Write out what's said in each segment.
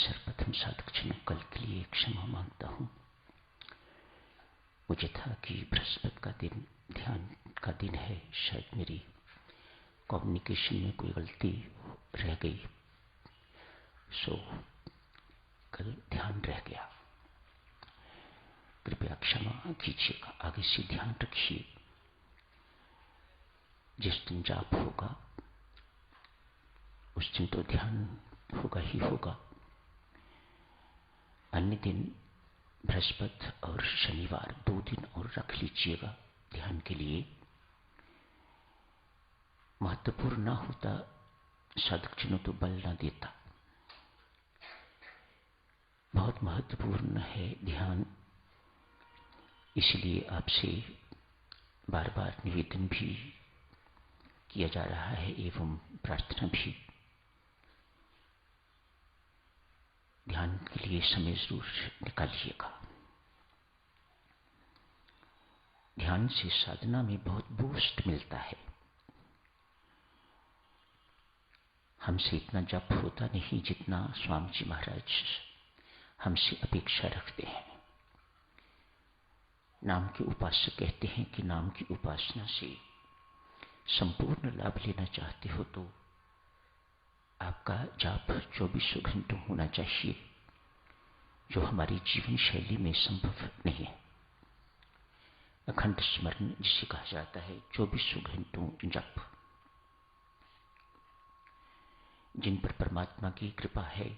सर्वप्रथम साधक जनों, कल के लिए क्षमा मांगता हूँ। मुझे था कि बृहस्पति का दिन ध्यान का दिन है, शायद मेरी कम्युनिकेशन में कोई गलती रह गई, सो कल ध्यान रह गया। कृपया क्षमा कीजिएगा। आगे से ध्यान रखिए, जिस दिन जाप होगा उस दिन तो ध्यान होगा ही होगा। अन्य दिन बृहस्पति और शनिवार 2 दिन और रख लीजिएगा ध्यान के लिए। महत्वपूर्ण ना होता साधक जनों तो बल ना देता, बहुत महत्वपूर्ण है ध्यान। इसलिए आपसे बार बार निवेदन भी किया जा रहा है एवं प्रार्थना भी, ध्यान के लिए समय जरूर निकालिएगा। ध्यान से साधना में बहुत बूस्ट मिलता है। हमसे इतना जप होता नहीं जितना स्वामी जी महाराज हमसे अपेक्षा रखते हैं। नाम के उपासक कहते हैं कि नाम की उपासना से संपूर्ण लाभ लेना चाहते हो तो आपका जाप 24 घंटों होना चाहिए, जो हमारी जीवन शैली में संभव नहीं है। अखंड स्मरण जिसे कहा जाता है, 24 घंटों जप। जिन पर परमात्मा की कृपा है,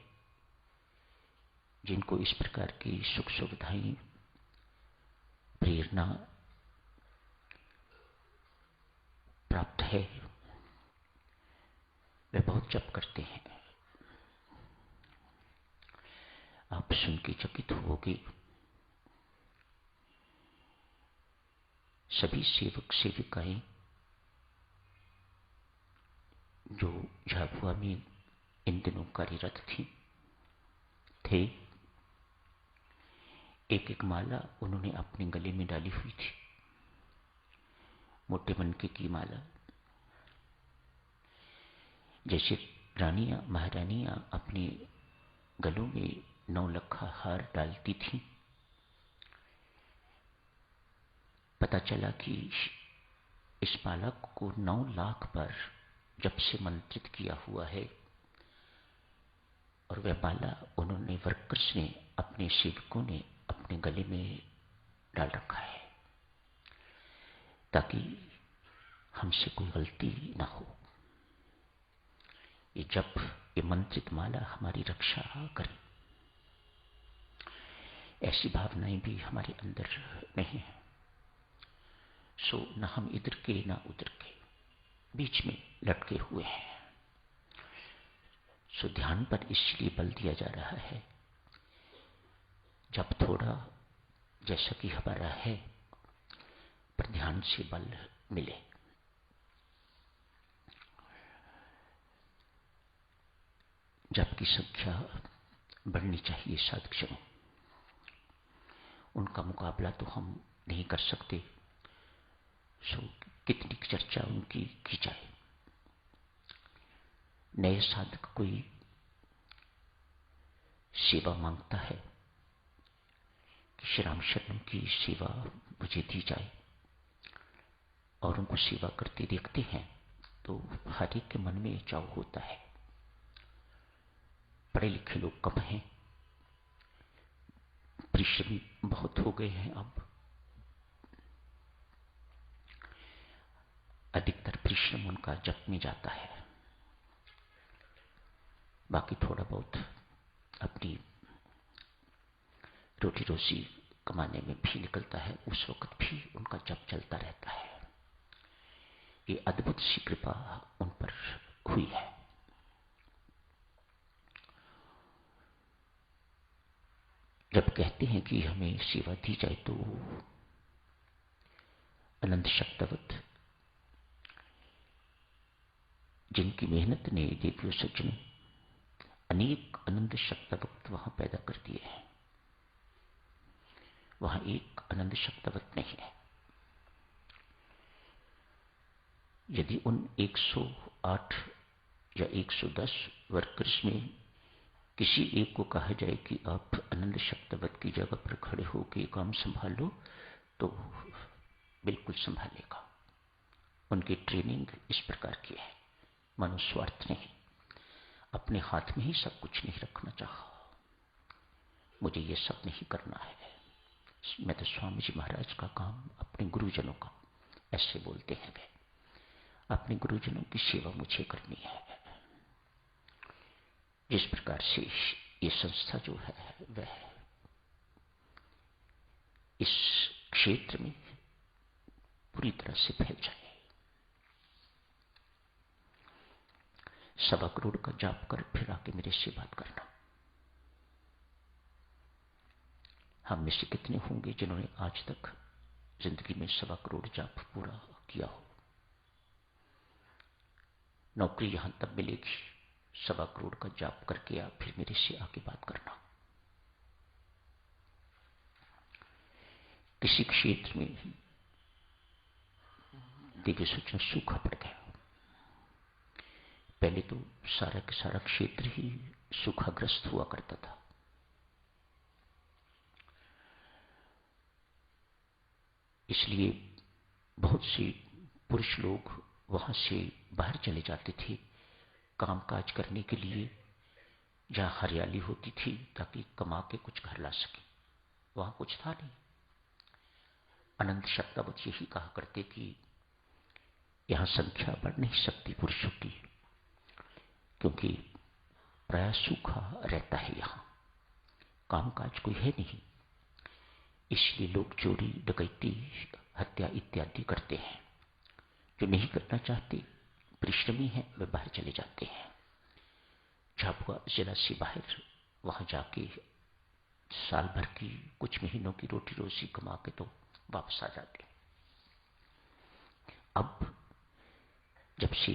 जिनको इस प्रकार की सुख सुविधाएं प्रेरणा प्राप्त है, वे बहुत जप करते हैं। आप सुन के चकित होगे। सभी सेवक सेविकाएं जो झाबुआ में इन दिनों कार्यरत थे, एक एक माला उन्होंने अपने गले में डाली हुई थी, मोटे मनके की माला। जैसे रानियां महारानियां अपने गलों में 9 लखा हार डालती थी। पता चला कि इस माला को 9 लाख बार जब से मंत्रित किया हुआ है, और वह माला उन्होंने वर्कर्स ने, अपने सेवकों ने अपने गले में डाल रखा है, ताकि हमसे कोई गलती ना हो। ये जप, ये मंत्रित माला हमारी रक्षा करे। ऐसी भावनाएं भी हमारे अंदर नहीं है। सो न हम इधर के न उधर के, बीच में लटके हुए हैं। सो ध्यान पर इसलिए बल दिया जा रहा है, जब थोड़ा जैसा कि हमारा है, पर ध्यान से बल मिले। जप की संख्या बढ़नी चाहिए साधक जनों। उनका मुकाबला तो हम नहीं कर सकते, सो कितनी चर्चा उनकी की जाए। नए साधक कोई सेवा मांगता है कि श्री राम शरण की सेवा मुझे दी जाए, और उनको सेवा करते देखते हैं तो हर एक के मन में चाव होता है। पढ़े लिखे लोग कम हैं, परिश्रमी बहुत हो गए हैं। अब अधिकतर परिश्रम उनका जप में जाता है, बाकी थोड़ा बहुत अपनी रोटी रोजी कमाने में भी निकलता है, उस वक्त भी उनका जप चलता रहता है। ये अद्भुत सी कृपा उन पर हुई है। जब कहते हैं कि हमें सेवा दी जाए तो अनंत शक्तवत जिनकी मेहनत ने देवियों सज्जनों अनेक अनंत शक्तवत वहां पैदा कर दिए हैं, वहां एक अनंत शक्तवत नहीं है। यदि उन 108 या 110 वर्कर्स में किसी एक को कहा जाए कि आप आनंद शक्तवत की जगह पर खड़े होकर काम संभाल लो तो बिल्कुल संभालेगा। उनकी ट्रेनिंग इस प्रकार की है, मनुस्वार्थ नहीं, अपने हाथ में ही सब कुछ नहीं रखना चाहा, मुझे ये सब नहीं करना है, मैं तो स्वामी जी महाराज का काम, अपने गुरुजनों का, ऐसे बोलते हैं वे, अपने गुरुजनों की सेवा मुझे करनी है। जिस प्रकार से ये संस्था जो है वह इस क्षेत्र में पूरी तरह से फैल जाए। 1.25 करोड़ का जाप कर फिर आके मेरे से बात करना। हम में से कितने होंगे जिन्होंने आज तक जिंदगी में 1.25 करोड़ जाप पूरा किया हो? नौकरी यहां तब मिलेगी 1.25 करोड़ का जाप करके आप फिर मेरे से आके बात करना। किसी क्षेत्र में दिव्य सूचना सूखा पड़ गया, पहले तो सारा का सारा क्षेत्र ही सूखाग्रस्त हुआ करता था। इसलिए बहुत से पुरुष लोग वहां से बाहर चले जाते थे कामकाज करने के लिए, जहां हरियाली होती थी, ताकि कमा के कुछ घर ला सके। वहां कुछ था नहीं। अनंत शक्तवत यही कहा करते कि यहां संख्या बढ़ नहीं सकती पुरुषों की, क्योंकि प्राय सूखा रहता है, यहां कामकाज कोई है नहीं। इसलिए लोग चोरी, डकैती, हत्या इत्यादि करते हैं। जो नहीं करना चाहते, परिश्रमी हैं, वे बाहर चले जाते हैं, झाबुआ जिला से बाहर, वहां जाके साल भर की, कुछ महीनों की रोटी रोजी कमा के तो वापस आ जाते। अब जब से